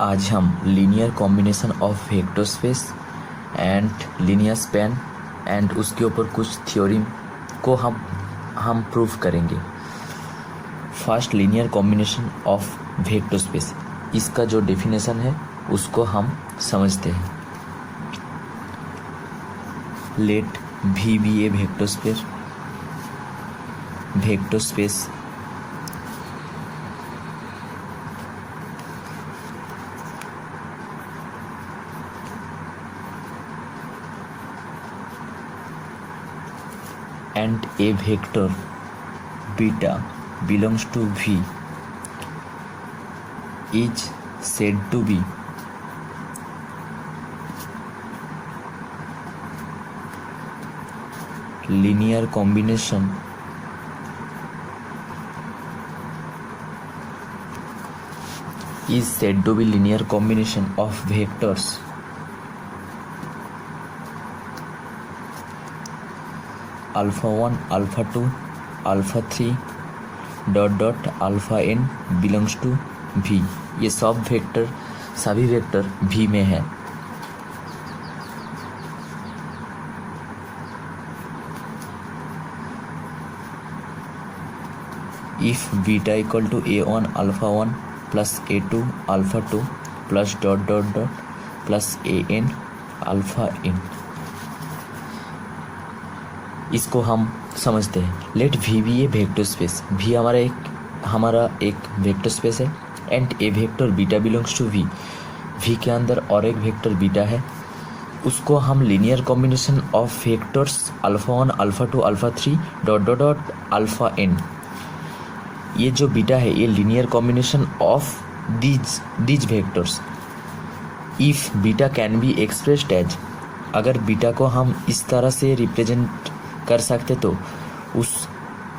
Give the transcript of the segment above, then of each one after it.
आज हम linear combination of vector space and linear span and उसके ऊपर कुछ थ्योरम को हम प्रूव करेंगे। First, linear combination of vector space, इसका जो डेफिनेशन है उसको हम समझते हैं। Let V be a vector space and a vector beta belongs to V is said to be linear combination of vectors alpha 1 alpha 2 alpha 3 dot alpha n belongs to V। ये सभी vector V में है। If beta equal to A1 alpha 1 plus A2 alpha 2 plus dot plus AN alpha n, इसको हम समझते हैं। Let V be a vector space, V हमारा एक वेक्टर स्पेस है and a vector beta belongs to V के अंदर और एक वेक्टर बीटा है, उसको हम linear combination of vectors alpha 1 alpha 2 alpha 3 dot alpha n, ये जो बीटा है ये linear combination of these vectors. If beta can be expressed as, अगर बीटा को हम इस तरह से रिप्रेजेंट कर सकते तो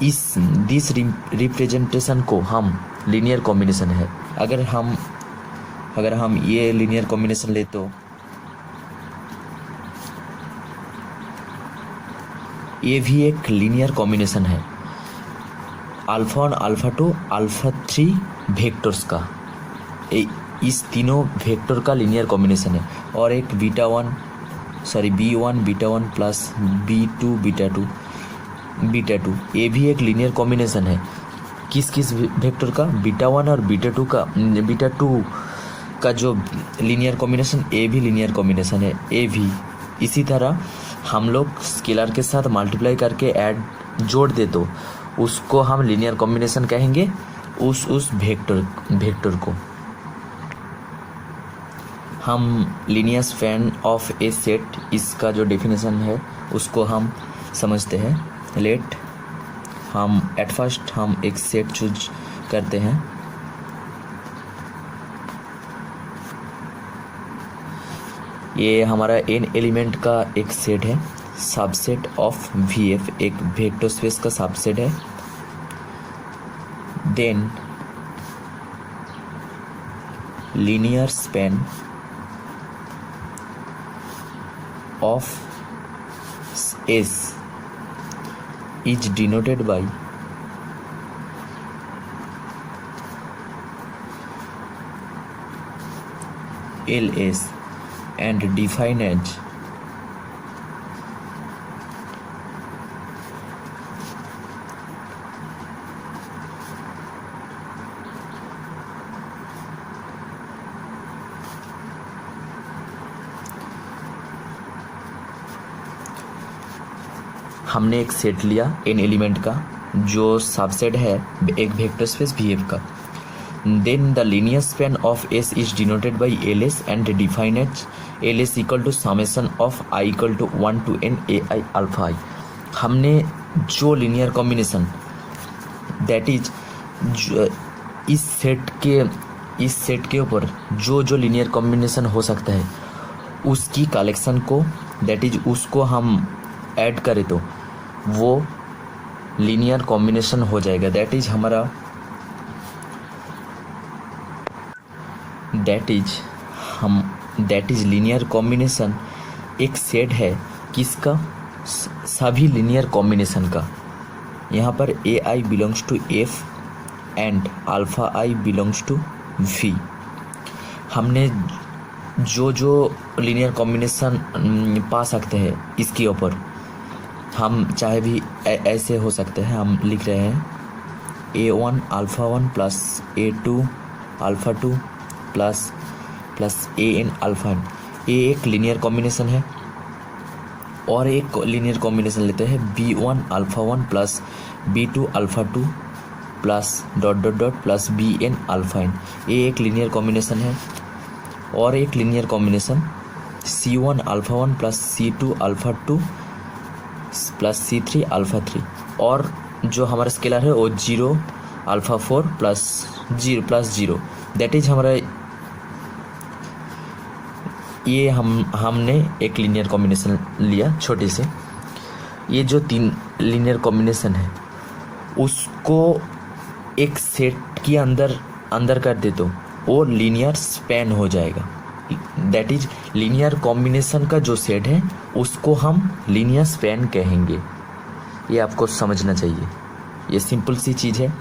दिस रिप्रेजेंटेशन को हम लीनियर कॉम्बिनेशन है। अगर हम ये लीनियर कॉम्बिनेशन ले तो ये भी एक लीनियर कॉम्बिनेशन है अल्फा 1 अल्फा 2 अल्फा 3 वेक्टर्स का, इस तीनों वेक्टर का लीनियर कॉम्बिनेशन है। और एक B1 beta 1 plus B2 beta 2, ये भी एक लीनियर कॉम्बिनेशन है। किस वेक्टर का? बीटा 1 और बीटा 2 का जो लीनियर कॉम्बिनेशन, ए भी लीनियर कॉम्बिनेशन है, ए भी। इसी तरह हम लोग स्केलर के साथ मल्टीप्लाई करके जोड़ दे तो उसको हम लीनियर कॉम्बिनेशन कहेंगे उस वेक्टर को। हम linear span of A set, इसका जो डेफिनेशन है उसको हम समझते हैं। लेट हम एट फर्स्ट हम एक सेट चूज करते हैं। ये हमारा n एलिमेंट का एक सेट है, सबसेट ऑफ VF, एक वेक्टर स्पेस का सबसेट है। Then linear span of S is denoted by LS and defined as हमने एक सेट लिया n एलिमेंट का जो सबसेट है एक वेक्टर स्पेस VF का। Then the linear span of S is denoted by LS and defined as LS equal to summation of I equal to 1 to n AI alpha I। हमने जो linear combination that is इस set के ऊपर जो linear combination हो सकता है उसकी कलेक्शन को, दैट इज उसको हम ऐड करें तो वो लीनियर कॉम्बिनेशन हो जाएगा। दैट इज लीनियर कॉम्बिनेशन एक सेट है किसका? सभी लीनियर कॉम्बिनेशन का। यहाँ पर AI बिलोंग्स टू F एंड alpha I belongs to V। हमने जो जो लीनियर कॉम्बिनेशन पा सकते हैं इसके ऊपर, हम चाहे भी ऐसे हो सकते हैं। हम लिख रहे हैं A1 alpha 1 plus A2 alpha 2 plus AN alpha n। ये एक लीनियर कॉम्बिनेशन है। और एक लीनियर कॉम्बिनेशन लेते हैं B1 alpha 1 plus B2 alpha 2 plus dot dot dot plus BN alpha n। ये एक लीनियर कॉम्बिनेशन है। और एक linear combination C1 alpha 1 plus C2 alpha 2 plus C3 alpha 3। और जो हमारा स्केलर है वो 0 अल्फ़ा 4 प्लस 0 दैट इज हमारा, ये हमने एक लीनियर कॉम्बिनेशन लिया छोटे से। ये जो 3 लीनियर कॉम्बिनेशन है उसको एक सेट के अंदर कर दे तो वो लीनियर स्पैन हो जाएगा। दैट इज लीनियर कॉम्बिनेशन का जो सेट है उसको हम लीनियर स्पैन कहेंगे। ये आपको समझना चाहिए। ये सिंपल सी चीज़ है।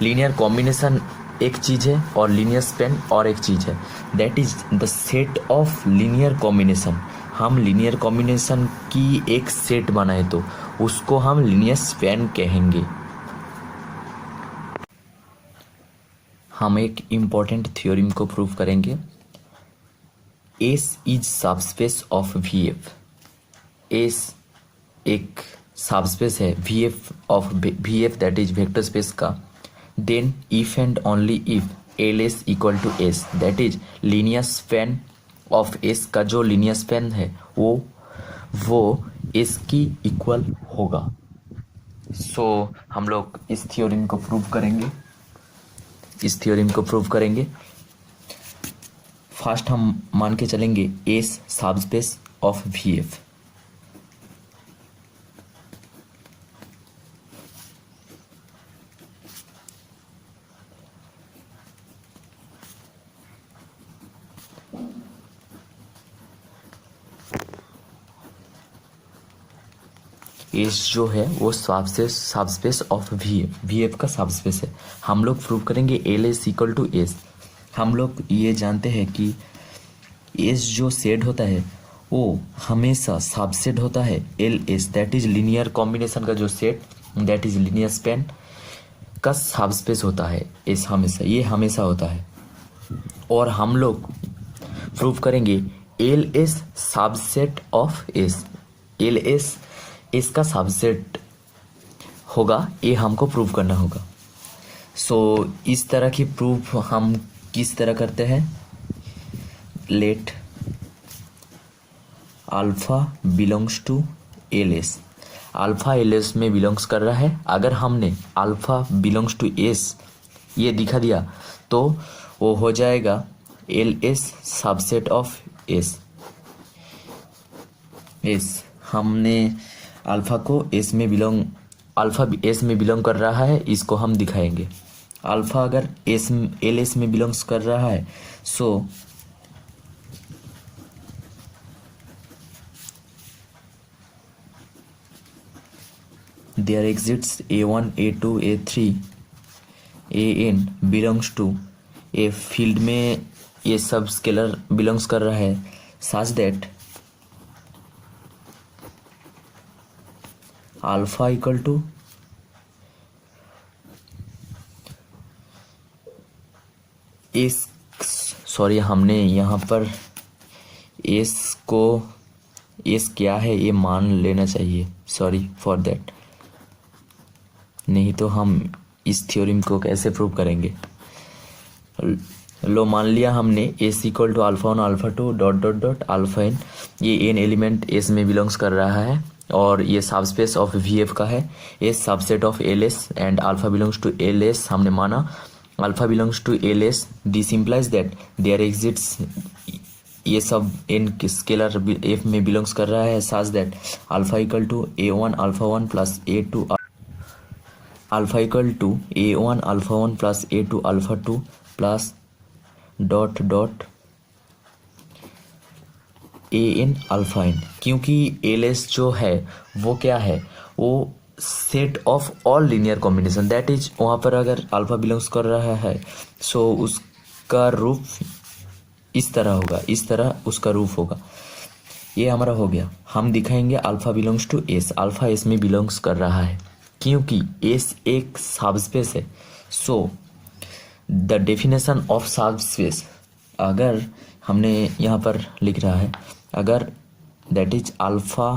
लीनियर कॉम्बिनेशन एक चीज़ है और लीनियर स्पैन और एक चीज़ है। That is the set of linear combination. हम लीनियर कॉम्बिनेशन की एक सेट बनाए तो उसको हम लीनियर स्पैन कहेंगे। हम एक इम्पॉर्टेंट थ्योरम को प्रूव करेंगे। S is subspace of VF। S एक सबस्पेस है VF of VF that is vector space का। Then if and only if LS equal to S that is linear span of S का जो linear span है वो S की equal होगा। सो हम लोग इस थ्योरम को प्रूव करेंगे। फर्स्ट हम मान के चलेंगे S subspace of VF। S जो है वो सबस्पेस ऑफ VF का सबस्पेस है। हम लोग प्रूव करेंगे LS इक्वल टू S। हम लोग ये जानते हैं कि S जो सेट होता है वो हमेशा सबसेट होता है LS that is linear combination का जो set that is linear span का सबस्पेस होता है S हमेशा होता है। और हम लोग प्रूव करेंगे LS subset of S। LS इसका सबसेट होगा, ये हमको प्रूव करना होगा। सो इस तरह की प्रूफ हम किस तरह करते हैं। Let alpha belongs to LS। Alpha LS में बिलोंग्स कर रहा है। अगर हमने अल्फ़ा बिलोंग्स टू S ये दिखा दिया तो वो हो जाएगा LS सबसेट ऑफ S। हमने अल्फ़ा S में बिलोंग कर रहा है, इसको हम दिखाएंगे। अल्फ़ा अगर LS में बिलोंग्स कर रहा है so there exists A1 A2 A3 AN belongs to a field में ये सब स्केलर बिलोंग्स कर रहा है such that alpha equal to S. Sorry, हमने यहाँ पर एस को एस क्या है ये मान लेना चाहिए। सॉरी फॉर दैट, नहीं तो हम इस थ्योरम को कैसे प्रूव करेंगे। लो मान लिया हमने S equal to alpha 1 alpha 2 dot dot dot alpha n। ये n एलिमेंट एस में बिलोंग्स कर रहा है और ये सबस्पेस ऑफ VF का है। S subset of LS and alpha belongs to LS हमने माना। Alpha belongs to LS this implies that there exists ये सब n स्केलर F में बिलोंग्स कर रहा है such that alpha equal to A1 alpha 1 plus A2 alpha equal to A1 alpha 1 plus A2 alpha 2 plus dot dot AN alpha n। क्योंकि LS जो है वो क्या है, वो set of all linear combination that is वहाँ पर अगर अल्फ़ा बिलोंग्स कर रहा है सो उसका रूप इस तरह होगा, इस तरह उसका रूप होगा। ये हमारा हो गया। हम दिखाएंगे alpha belongs to S, alpha S में बिलोंग्स कर रहा है क्योंकि एस एक सबस्पेस है। So the definition of subspace, अगर हमने यहाँ पर लिख रहा है, अगर दैट इज अल्फा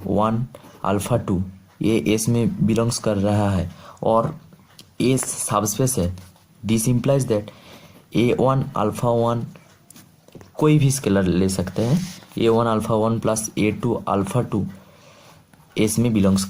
1 अल्फा 2 ये एस में बिलोंग्स कर रहा है और एस सबस्पेस है, this implies that A1 alpha 1 कोई भी स्केलर ले सकते हैं, A1 alpha 1 plus A2 alpha 2 S में बिलोंग्स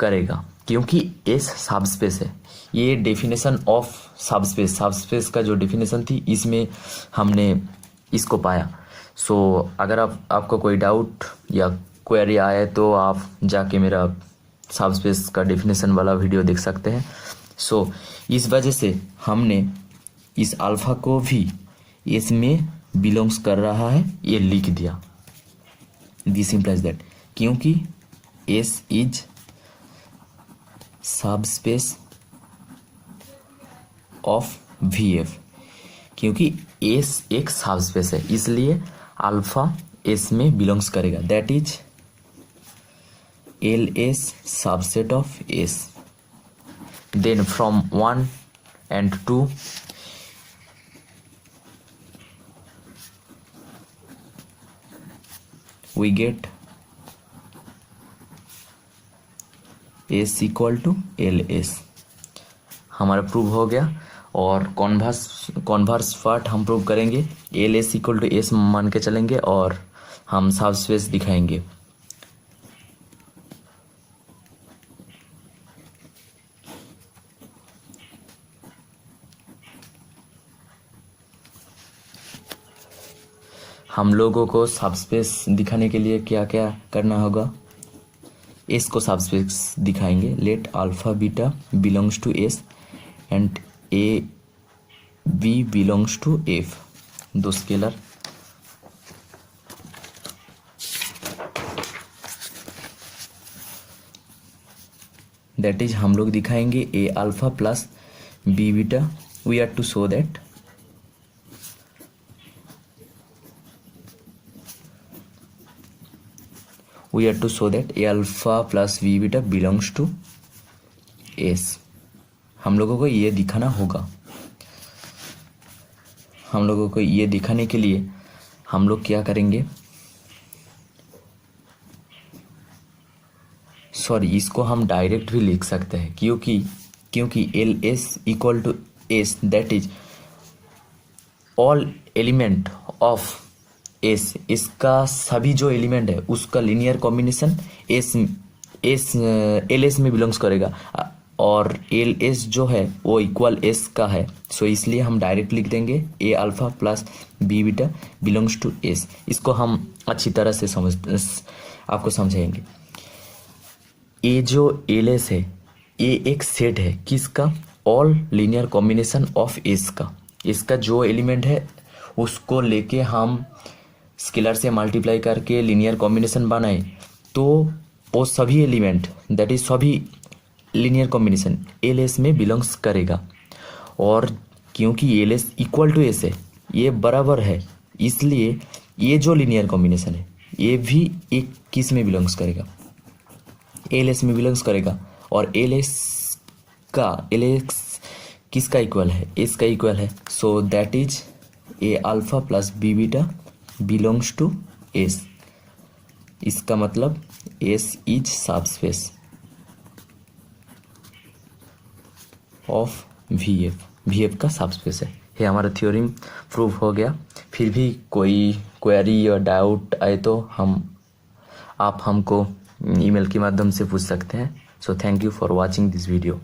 करेगा क्योंकि एस सबस्पेस है। ये डेफिनेशन ऑफ सबस्पेस, सबस्पेस का जो डेफिनेशन थी इसमें हमने इसको पाया। सो अगर आपको कोई डाउट या क्वेरी आए तो आप जाके मेरा सबस्पेस का डेफिनेशन वाला वीडियो देख सकते हैं। सो इस वजह से हमने इस अल्फा को भी एस में बिलोंग्स कर रहा है ये लिख दिया। दिस इम्प्लाइज दैट क्योंकि S is subspace of VF, क्योंकि एस एक सबस्पेस है इसलिए अल्फा एस में बिलोंग्स करेगा। That is LS subset of S. Then from 1 and 2 we get S equal to LS। हमारा प्रूव हो गया और कॉन्वर्स पार्ट हम प्रूव करेंगे। LS इक्वल टू S मान के चलेंगे और हम सबस्पेस दिखाएंगे। हम लोगों को सबस्पेस दिखाने के लिए क्या क्या करना होगा, एस को सबस्पेस दिखाएंगे। Let alpha beta belongs to S and a b belongs to F, दो स्केलर। दैट इज हम लोग दिखाएंगे a alpha plus b beta. We are to show that we are to show that a alpha plus b beta belongs to S। हम लोगों को ये दिखाना होगा। हम लोगों को ये दिखाने के लिए हम लोग क्या करेंगे, सॉरी इसको हम डायरेक्ट भी लिख सकते हैं क्योंकि LS equal to S that is all element of S, इसका सभी जो एलिमेंट है उसका लीनियर कॉम्बिनेशन LS में बिलोंग्स करेगा और LS जो है वो इक्वल S का है। सो इसलिए हम डायरेक्ट लिख देंगे a alpha plus b beta belongs to S। इसको हम अच्छी तरह से आपको समझाएंगे। ये जो LS है ये एक सेट है किसका, all linear combination of S का। इसका जो एलिमेंट है उसको लेके हम स्केलर से मल्टीप्लाई करके लीनियर कॉम्बिनेशन बनाए तो वो सभी एलिमेंट दैट इज सभी लीनियर कॉम्बिनेशन LS में बिलोंग्स करेगा। और क्योंकि LS इक्वल टू S है, ये बराबर है, इसलिए ये जो लीनियर कॉम्बिनेशन है ये भी एक किस में बिलोंग्स करेगा, LS में बिलोंग्स करेगा। और LS किसका इक्वल है, S का इक्वल है। So that is a alpha plus b beta belongs to S। इसका मतलब S is subspace of VF का सबस्पेस है। ये हमारा थ्योरम प्रूव हो गया। फिर भी कोई क्वेरी या डाउट आए तो आप हमको ईमेल के माध्यम से पूछ सकते हैं। So thank you for watching this video.